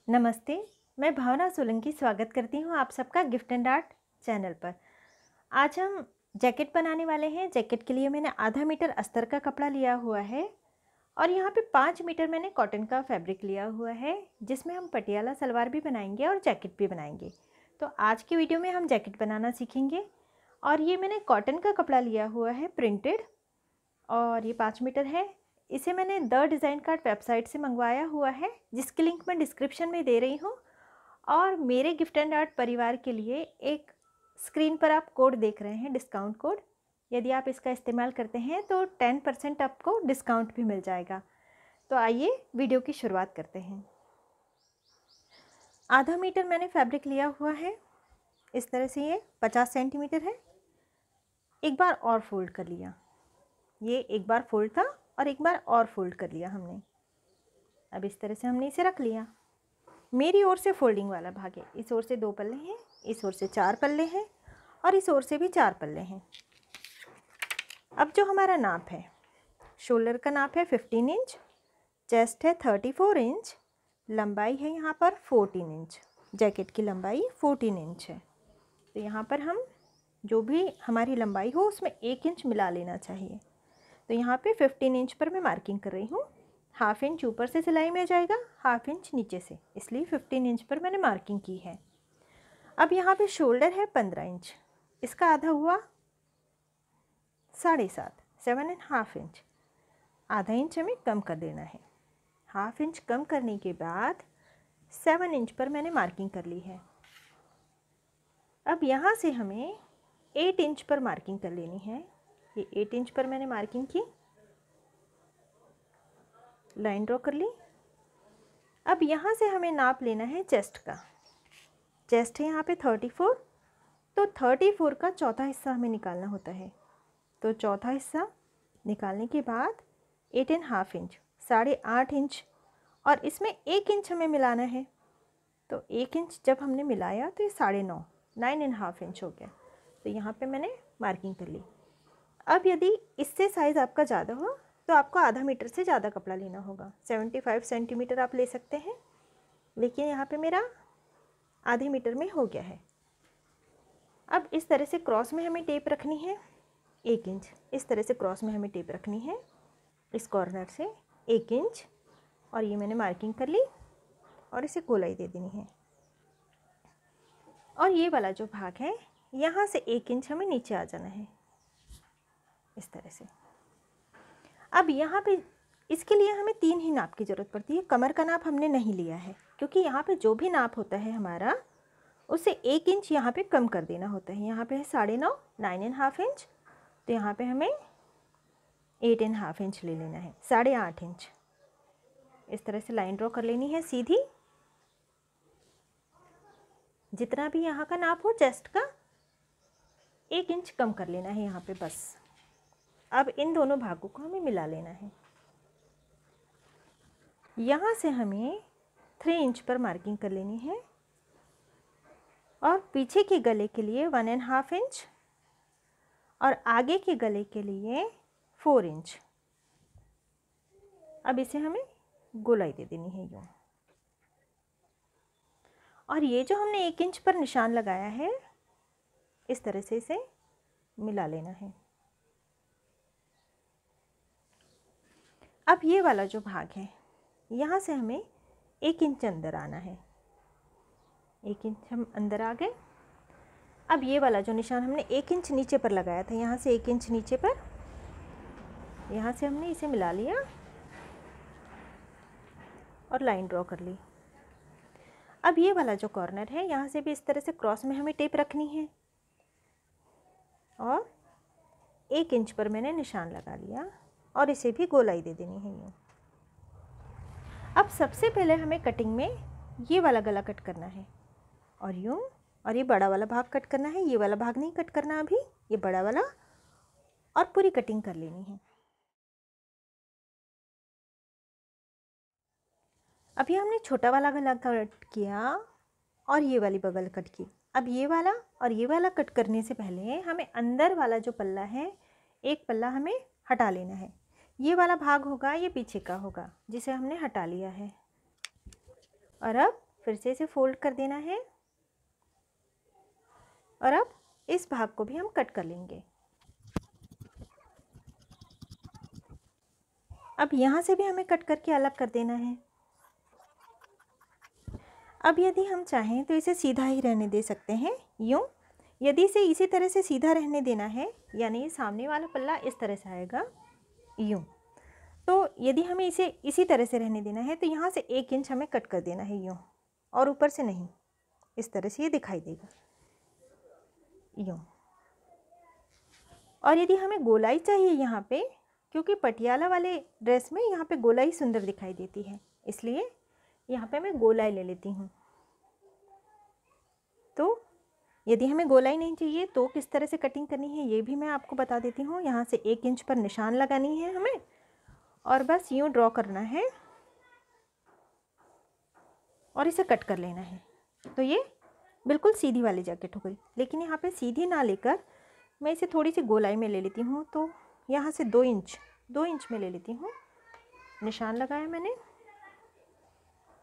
नमस्ते, मैं भावना सोलंकी स्वागत करती हूँ आप सबका गिफ्ट एंड आर्ट चैनल पर। आज हम जैकेट बनाने वाले हैं। जैकेट के लिए मैंने आधा मीटर अस्तर का कपड़ा लिया हुआ है और यहाँ पे 5 मीटर मैंने कॉटन का फैब्रिक लिया हुआ है, जिसमें हम पटियाला सलवार भी बनाएंगे और जैकेट भी बनाएंगे। तो आज की वीडियो में हम जैकेट बनाना सीखेंगे। और ये मैंने कॉटन का कपड़ा लिया हुआ है प्रिंटेड, और ये 5 मीटर है। इसे मैंने द डिज़ाइन कार्ड वेबसाइट से मंगवाया हुआ है, जिसकी लिंक मैं डिस्क्रिप्शन में दे रही हूँ। और मेरे गिफ्ट एंड आर्ट परिवार के लिए एक स्क्रीन पर आप कोड देख रहे हैं, डिस्काउंट कोड। यदि आप इसका इस्तेमाल करते हैं तो 10% आपको डिस्काउंट भी मिल जाएगा। तो आइए वीडियो की शुरुआत करते हैं। आधा मीटर मैंने फैब्रिक लिया हुआ है। इस तरह से ये 50 सेंटीमीटर है। एक बार और फोल्ड कर लिया। ये एक बार फोल्ड था और एक बार और फोल्ड कर लिया हमने। अब इस तरह से हमने इसे रख लिया। मेरी ओर से फोल्डिंग वाला भाग है। इस ओर से 2 पल्ले हैं, इस ओर से 4 पल्ले हैं और इस ओर से भी 4 पल्ले हैं। अब जो हमारा नाप है, शोल्डर का नाप है 15 इंच, चेस्ट है 34 इंच, लंबाई है यहाँ पर 14 इंच। जैकेट की लंबाई 14 इंच है। तो यहाँ पर हम जो भी हमारी लंबाई हो उसमें 1 इंच मिला लेना चाहिए। तो यहाँ पे 15 इंच पर मैं मार्किंग कर रही हूँ। हाफ इंच ऊपर से सिलाई में जाएगा, हाफ इंच नीचे से, इसलिए 15 इंच पर मैंने मार्किंग की है। अब यहाँ पे शोल्डर है 15 इंच, इसका आधा हुआ 7.5, 7.5 इंच। आधा इंच हमें कम कर देना है। हाफ इंच कम करने के बाद 7 इंच पर मैंने मार्किंग कर ली है। अब यहाँ से हमें 8 इंच पर मार्किंग कर लेनी है। ये 8 इंच पर मैंने मार्किंग की, लाइन ड्रॉ कर ली। अब यहाँ से हमें नाप लेना है चेस्ट का। चेस्ट है यहाँ पे 34, तो 34 का चौथा हिस्सा हमें निकालना होता है। तो चौथा हिस्सा निकालने के बाद 8.5 इंच, 8.5 इंच, और इसमें 1 इंच हमें मिलाना है। तो 1 इंच जब हमने मिलाया तो ये 9.5, 9.5 इंच हो गया। तो यहाँ पे मैंने मार्किंग कर ली। अब यदि इससे साइज़ आपका ज़्यादा हो तो आपको आधा मीटर से ज़्यादा कपड़ा लेना होगा। 75 सेंटीमीटर आप ले सकते हैं, लेकिन यहाँ पे मेरा आधे मीटर में हो गया है। अब इस तरह से क्रॉस में हमें टेप रखनी है 1 इंच। इस तरह से क्रॉस में हमें टेप रखनी है, इस कॉर्नर से 1 इंच। और ये मैंने मार्किंग कर ली और इसे गोलाई दे देनी है। और ये वाला जो भाग है, यहाँ से 1 इंच हमें नीचे आ जाना है, इस तरह से। अब यहाँ पे इसके लिए हमें 3 ही नाप की ज़रूरत पड़ती है। कमर का नाप हमने नहीं लिया है, क्योंकि यहाँ पे जो भी नाप होता है हमारा, उसे 1 इंच यहाँ पे कम कर देना होता है। यहाँ पे है 9.5, 9.5 इंच, तो यहाँ पे हमें 8.5 इंच ले लेना है, 8.5 इंच। इस तरह से लाइन ड्रॉ कर लेनी है सीधी। जितना भी यहाँ का नाप हो चेस्ट का, 1 इंच कम कर लेना है यहाँ पे बस। अब इन दोनों भागों को हमें मिला लेना है। यहाँ से हमें 3 इंच पर मार्किंग कर लेनी है और पीछे के गले के लिए 1.5 इंच और आगे के गले के लिए 4 इंच। अब इसे हमें गोलाई दे देनी है यूँ। और ये जो हमने 1 इंच पर निशान लगाया है, इस तरह से इसे मिला लेना है। अब ये वाला जो भाग है, यहाँ से हमें 1 इंच अंदर आना है। 1 इंच हम अंदर आ गए। अब ये वाला जो निशान हमने 1 इंच नीचे पर लगाया था, यहाँ से 1 इंच नीचे पर, यहाँ से हमने इसे मिला लिया और लाइन ड्रॉ कर ली। अब ये वाला जो कॉर्नर है, यहाँ से भी इस तरह से क्रॉस में हमें टेप रखनी है और 1 इंच पर मैंने निशान लगा लिया और इसे भी गोलाई दे देनी है यूँ। अब सबसे पहले हमें कटिंग में ये वाला गला कट करना है और यूँ, और ये बड़ा वाला भाग कट करना है। ये वाला भाग नहीं कट करना अभी, ये बड़ा वाला, और पूरी कटिंग कर लेनी है। अभी हमने छोटा वाला गला कट किया और ये वाली बगल कट की। अब ये वाला और ये वाला कट करने से पहले हमें अंदर वाला जो पल्ला है, एक पल्ला हमें हटा लेना है। ये वाला भाग होगा, ये पीछे का होगा, जिसे हमने हटा लिया है। और अब फिर से इसे फोल्ड कर देना है और अब इस भाग को भी हम कट कर लेंगे। अब यहाँ से भी हमें कट करके अलग कर देना है। अब यदि हम चाहें तो इसे सीधा ही रहने दे सकते हैं यूँ। यदि इसे इसी तरह से सीधा रहने देना है, यानी सामने वाला पल्ला इस तरह से आएगा यूँ, तो यदि हमें इसे इसी तरह से रहने देना है तो यहाँ से 1 इंच हमें कट कर देना है यूँ, और ऊपर से नहीं, इस तरह से ये दिखाई देगा यूँ। और यदि हमें गोलाई चाहिए यहाँ पे, क्योंकि पटियाला वाले ड्रेस में यहाँ पे गोलाई सुंदर दिखाई देती है, इसलिए यहाँ पे मैं गोलाई ले लेती हूँ। तो यदि हमें गोलाई नहीं चाहिए तो किस तरह से कटिंग करनी है ये भी मैं आपको बता देती हूँ। यहाँ से 1 इंच पर निशान लगानी है हमें और बस यूँ ड्रॉ करना है और इसे कट कर लेना है। तो ये बिल्कुल सीधी वाली जैकेट हो गई। लेकिन यहाँ पे सीधी ना लेकर मैं इसे थोड़ी सी गोलाई में ले लेती हूँ। तो यहाँ से 2 इंच में ले लेती हूँ, निशान लगाया मैंने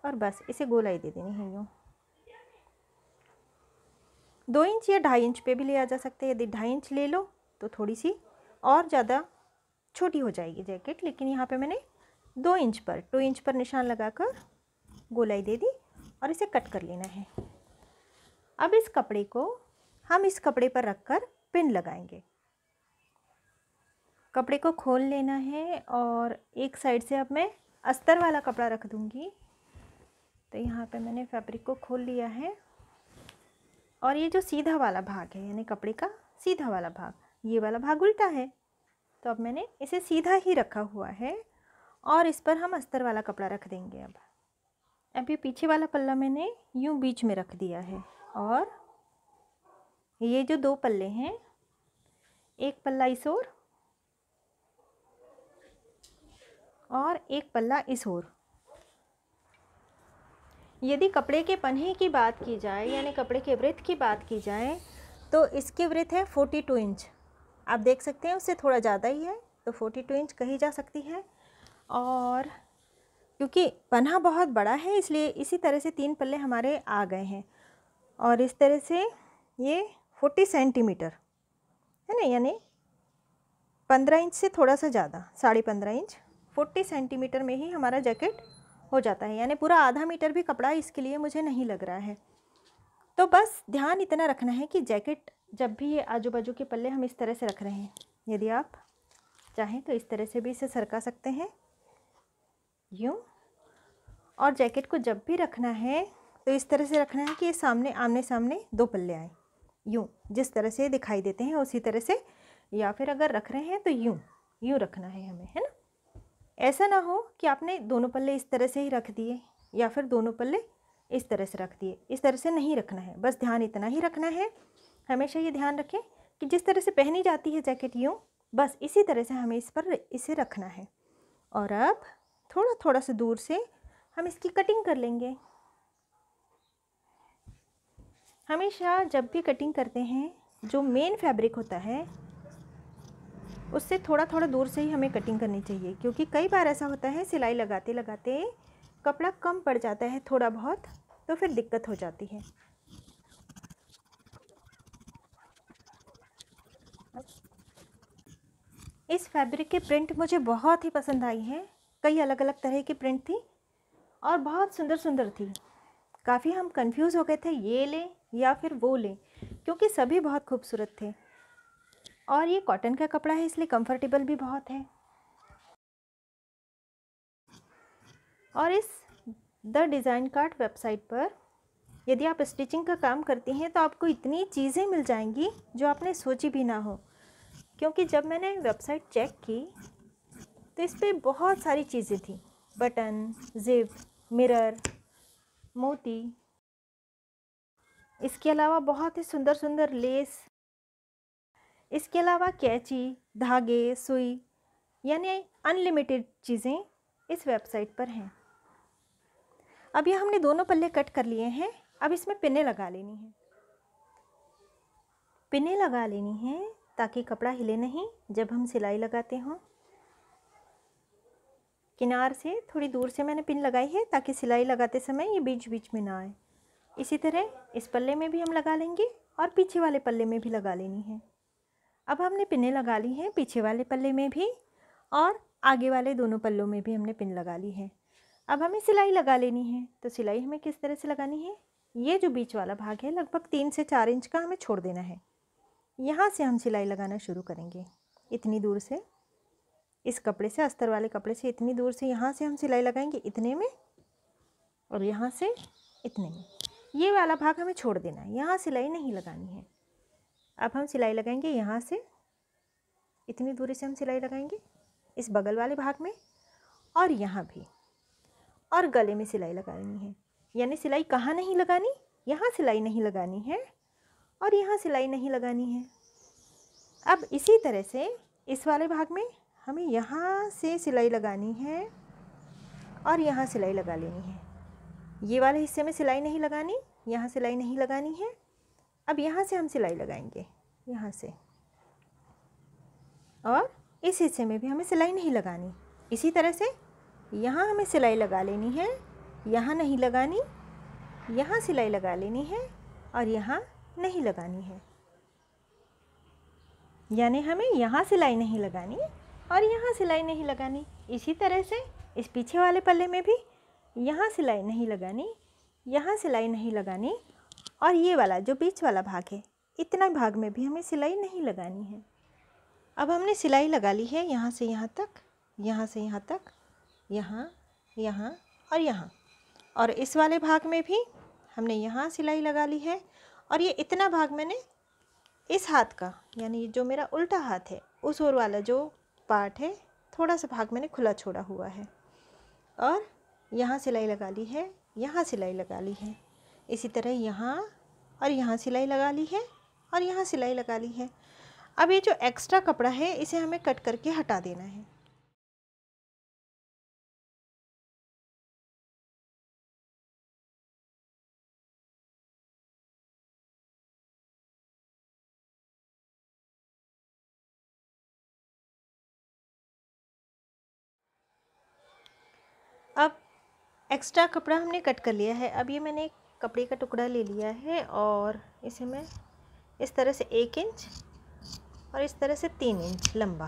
और बस इसे गोलाई दे देनी है यूँ। 2 इंच या 2.5 इंच पे भी लिया जा सकता है। यदि 2.5 इंच ले लो तो थोड़ी सी और ज़्यादा छोटी हो जाएगी जैकेट, लेकिन यहाँ पे मैंने 2 इंच पर निशान लगाकर गोलाई दे दी और इसे कट कर लेना है। अब इस कपड़े को हम इस कपड़े पर रखकर पिन लगाएंगे। कपड़े को खोल लेना है और एक साइड से अब मैं अस्तर वाला कपड़ा रख दूँगी। तो यहाँ पे मैंने फैब्रिक को खोल लिया है और ये जो सीधा वाला भाग है, यानी कपड़े का सीधा वाला भाग, ये वाला भाग उल्टा है। तो अब मैंने इसे सीधा ही रखा हुआ है और इस पर हम अस्तर वाला कपड़ा रख देंगे। अब ये पीछे वाला पल्ला मैंने यूँ बीच में रख दिया है और ये जो 2 पल्ले हैं, एक पल्ला इस ओर और एक पल्ला इस ओर। यदि कपड़े के पन्हे की बात की जाए, यानी कपड़े के वृत्त की बात की जाए, तो इसकी वृत्त है 42 इंच। आप देख सकते हैं उससे थोड़ा ज़्यादा ही है, तो 42 इंच कही जा सकती है। और क्योंकि पन्हा बहुत बड़ा है इसलिए इसी तरह से 3 पल्ले हमारे आ गए हैं और इस तरह से ये 40 सेंटीमीटर है ना, यानी 15 इंच से थोड़ा सा ज़्यादा, 15.5 इंच, 40 सेंटीमीटर में ही हमारा जैकेट हो जाता है। यानी पूरा आधा मीटर भी कपड़ा इसके लिए मुझे नहीं लग रहा है। तो बस ध्यान इतना रखना है कि जैकेट जब भी ये आजू बाजू के पल्ले हम इस तरह से रख रहे हैं, यदि आप चाहें तो इस तरह से भी इसे सरका सकते हैं यूँ। और जैकेट को जब भी रखना है तो इस तरह से रखना है कि ये सामने आमने सामने 2 पल्ले आए यूँ, जिस तरह से दिखाई देते हैं उसी तरह से, या फिर अगर रख रहे हैं तो यूँ रखना है हमें, है ना। ऐसा ना हो कि आपने दोनों पल्ले इस तरह से ही रख दिए या फिर दोनों पल्ले इस तरह से रख दिए। इस तरह से नहीं रखना है, बस ध्यान इतना ही रखना है। हमेशा ये ध्यान रखें कि जिस तरह से पहनी जाती है जैकेट यूँ, बस इसी तरह से हमें इसे रखना है। और अब थोड़ा थोड़ा सा दूर से हम इसकी कटिंग कर लेंगे। हमेशा जब भी कटिंग करते हैं, जो मेन फैब्रिक होता है उससे थोड़ा थोड़ा दूर से ही हमें कटिंग करनी चाहिए, क्योंकि कई बार ऐसा होता है सिलाई लगाते लगाते कपड़ा कम पड़ जाता है थोड़ा बहुत, तो फिर दिक्कत हो जाती है। इस फैब्रिक की प्रिंट मुझे बहुत ही पसंद आई है। कई अलग अलग तरह की प्रिंट थी और बहुत सुंदर सुंदर थी। काफ़ी हम कंफ्यूज हो गए थे ये लें या फिर वो लें, क्योंकि सभी बहुत खूबसूरत थे। और ये कॉटन का कपड़ा है इसलिए कंफर्टेबल भी बहुत है। और इस द डिज़ाइन कार्ड वेबसाइट पर यदि आप स्टिचिंग का काम करती हैं तो आपको इतनी चीज़ें मिल जाएंगी जो आपने सोची भी ना हो। क्योंकि जब मैंने वेबसाइट चेक की तो इस पर बहुत सारी चीज़ें थी, बटन, जिप, मिरर, मोती, इसके अलावा बहुत ही सुंदर सुंदर लेस, इसके अलावा कैंची, धागे, सुई, यानी अनलिमिटेड चीज़ें इस वेबसाइट पर हैं। अब ये हमने दोनों पल्ले कट कर लिए हैं। अब इसमें पिनें लगा लेनी है। पिनें लगा लेनी है ताकि कपड़ा हिले नहीं जब हम सिलाई लगाते हों। किनार से थोड़ी दूर से मैंने पिन लगाई है ताकि सिलाई लगाते समय ये बीच बीच में ना आए। इसी तरह इस पल्ले में भी हम लगा लेंगे और पीछे वाले पल्ले में भी लगा लेनी है। अब हमने पिनें लगा ली हैं पीछे वाले पल्ले में भी और आगे वाले दोनों पल्लों में भी हमने पिन लगा ली है। अब हमें सिलाई लगा लेनी है। तो सिलाई हमें किस तरह से लगानी है, ये जो बीच वाला भाग है लगभग 3 से 4 इंच का हमें छोड़ देना है। यहाँ से हम सिलाई लगाना शुरू करेंगे। इतनी दूर से, इस कपड़े से, अस्तर वाले कपड़े से इतनी दूर से यहाँ से हम सिलाई लगाएंगे इतने में, और यहाँ से इतने में। ये वाला भाग हमें छोड़ देना है, यहाँ सिलाई नहीं लगानी है। अब हम सिलाई लगाएंगे यहाँ से, इतनी दूरी से हम सिलाई लगाएंगे इस बगल वाले भाग में, और यहाँ भी, और गले में सिलाई लगानी है। यानी सिलाई कहाँ नहीं लगानी, यहाँ सिलाई नहीं लगानी है और यहाँ सिलाई नहीं लगानी है। अब इसी तरह से इस वाले भाग में हमें यहाँ से सिलाई लगानी है और यहाँ सिलाई लगा लेनी है। ये वाले हिस्से में सिलाई नहीं लगानी, यहाँ सिलाई नहीं लगानी है। अब यहाँ से हम सिलाई लगाएंगे, यहाँ से, और इस हिस्से में भी हमें सिलाई नहीं लगानी। इसी तरह से यहाँ हमें सिलाई लगा लेनी है, यहाँ नहीं लगानी, यहाँ सिलाई लगा लेनी है और यहाँ नहीं लगानी है। यानी हमें यहाँ सिलाई नहीं लगानी और यहाँ सिलाई नहीं लगानी। इसी तरह से इस पीछे वाले पल्ले में भी यहाँ सिलाई नहीं लगानी, यहाँ सिलाई नहीं लगानी, और ये वाला जो बीच वाला भाग है इतना भाग में भी हमें सिलाई नहीं लगानी है। अब हमने सिलाई लगा ली है यहाँ से यहाँ तक, यहाँ से यहाँ तक, यहाँ, यहाँ और यहाँ, और इस वाले भाग में भी हमने यहाँ सिलाई लगा ली है। और ये इतना भाग मैंने इस हाथ का, यानी जो मेरा उल्टा हाथ है उस ओर वाला जो पार्ट है, थोड़ा सा भाग मैंने खुला छोड़ा हुआ है, और यहाँ सिलाई लगा ली है, यहाँ सिलाई लगा ली है। इसी तरह यहाँ और यहाँ सिलाई लगा ली है और यहाँ सिलाई लगा ली है। अब ये जो एक्स्ट्रा कपड़ा है इसे हमें कट करके हटा देना है। अब एक्स्ट्रा कपड़ा हमने कट कर लिया है। अब ये मैंने एक कपड़े का टुकड़ा ले लिया है और इसे मैं इस तरह से 1 इंच और इस तरह से 3 इंच लंबा,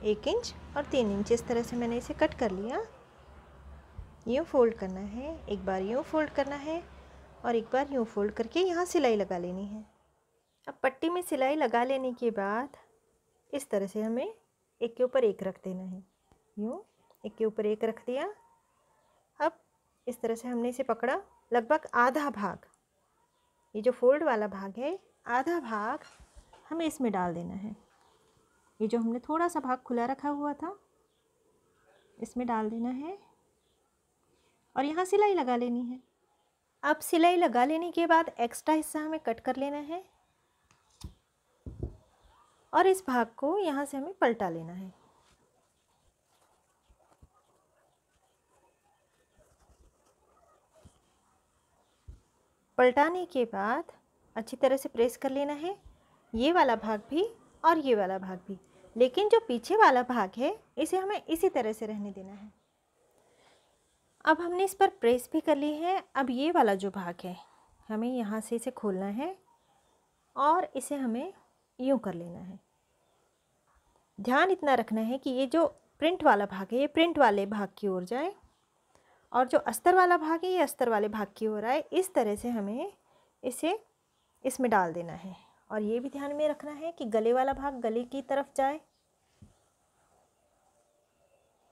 1 इंच और 3 इंच इस तरह से मैंने इसे कट कर लिया। यूँ फोल्ड करना है, एक बार यूँ फोल्ड करना है और एक बार यूँ फोल्ड करके यहाँ सिलाई लगा लेनी है। अब पट्टी में सिलाई लगा लेने के बाद इस तरह से हमें एक के ऊपर एक रख देना है। यूँ एक के ऊपर एक रख दिया। अब इस तरह से हमने इसे पकड़ा, लगभग आधा भाग, ये जो फोल्ड वाला भाग है आधा भाग हमें इसमें डाल देना है। ये जो हमने थोड़ा सा भाग खुला रखा हुआ था इसमें डाल देना है और यहाँ सिलाई लगा लेनी है। अब सिलाई लगा लेने के बाद एक्स्ट्रा हिस्सा हमें कट कर लेना है और इस भाग को यहाँ से हमें पलटा लेना है। पलटाने के बाद अच्छी तरह से प्रेस कर लेना है, ये वाला भाग भी और ये वाला भाग भी। लेकिन जो पीछे वाला भाग है इसे हमें इसी तरह से रहने देना है। अब हमने इस पर प्रेस भी कर ली है। अब ये वाला जो भाग है हमें यहाँ से इसे खोलना है और इसे हमें यूँ कर लेना है। ध्यान इतना रखना है कि ये जो प्रिंट वाला भाग है ये प्रिंट वाले भाग की ओर जाए और जो अस्तर वाला भाग है ये अस्तर वाले भाग की ओर आए। इस तरह से हमें इसे इसमें डाल देना है। और ये भी ध्यान में रखना है कि गले वाला भाग गले की तरफ जाए,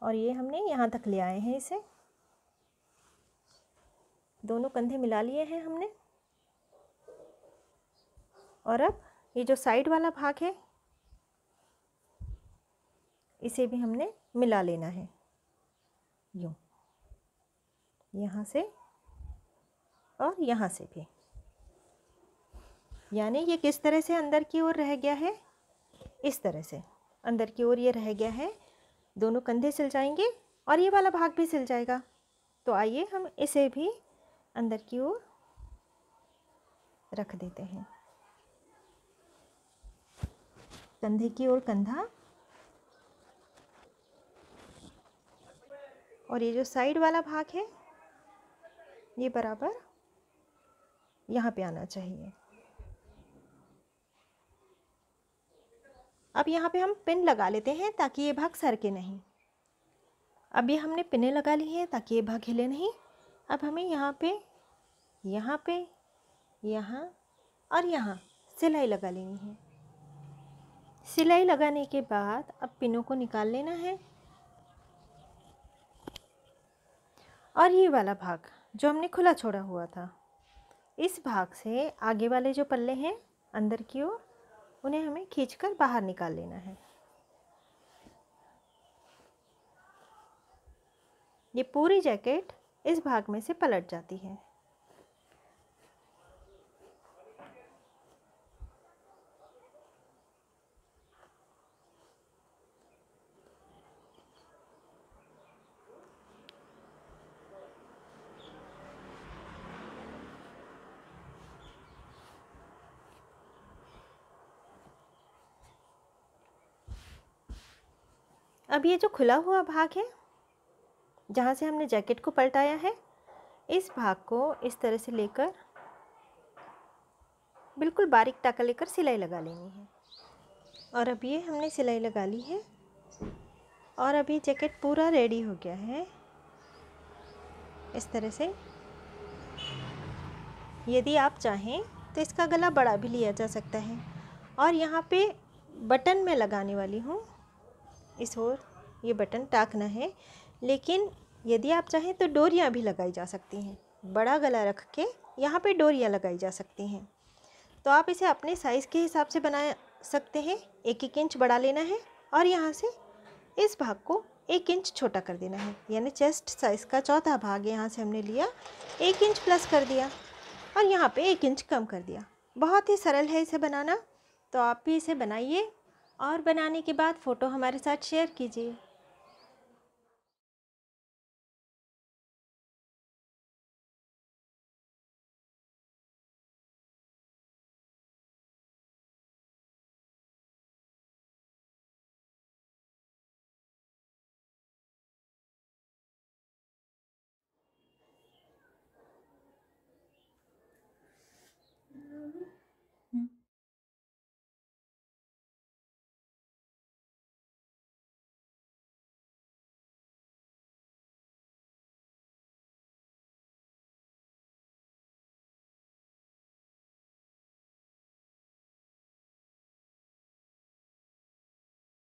और ये हमने यहाँ तक ले आए हैं। इसे दोनों कंधे मिला लिए हैं हमने। और अब ये जो साइड वाला भाग है इसे भी हमने मिला लेना है, यूँ, यहाँ से और यहाँ से भी। यानी ये किस तरह से अंदर की ओर रह गया है, इस तरह से अंदर की ओर ये रह गया है। दोनों कंधे सिल जाएंगे और ये वाला भाग भी सिल जाएगा। तो आइए हम इसे भी अंदर की ओर रख देते हैं। कंधे की ओर कंधा, और ये जो साइड वाला भाग है ये बराबर यहाँ पे आना चाहिए। अब यहाँ पे हम पिन लगा लेते हैं ताकि ये भाग सरके नहीं। अब ये हमने पिनें लगा ली हैं ताकि ये भाग हिले नहीं। अब हमें यहाँ पे यहाँ और यहाँ सिलाई लगा लेनी है। सिलाई लगाने के बाद अब पिनों को निकाल लेना है और ये वाला भाग जो हमने खुला छोड़ा हुआ था, इस भाग से आगे वाले जो पल्ले हैं अंदर की ओर, उन्हें हमें खींचकर बाहर निकाल लेना है। ये पूरी जैकेट इस भाग में से पलट जाती है। अब ये जो खुला हुआ भाग है जहाँ से हमने जैकेट को पलटाया है, इस भाग को इस तरह से लेकर बिल्कुल बारीक टाका लेकर सिलाई लगा लेनी है। और अब ये हमने सिलाई लगा ली है और अभी जैकेट पूरा रेडी हो गया है। इस तरह से यदि आप चाहें तो इसका गला बड़ा भी लिया जा सकता है। और यहाँ पे बटन मैं लगाने वाली हूँ, इस ओर ये बटन टाकना है, लेकिन यदि आप चाहें तो डोरियाँ भी लगाई जा सकती हैं। बड़ा गला रख के यहाँ पे डोरियाँ लगाई जा सकती हैं। तो आप इसे अपने साइज़ के हिसाब से बना सकते हैं। 1-1 इंच बढ़ा लेना है और यहाँ से इस भाग को 1 इंच छोटा कर देना है। यानी चेस्ट साइज़ का चौथा भाग यहाँ से हमने लिया, 1 इंच प्लस कर दिया और यहाँ पे 1 इंच कम कर दिया। बहुत ही सरल है इसे बनाना, तो आप भी इसे बनाइए और बनाने के बाद फ़ोटो हमारे साथ शेयर कीजिए।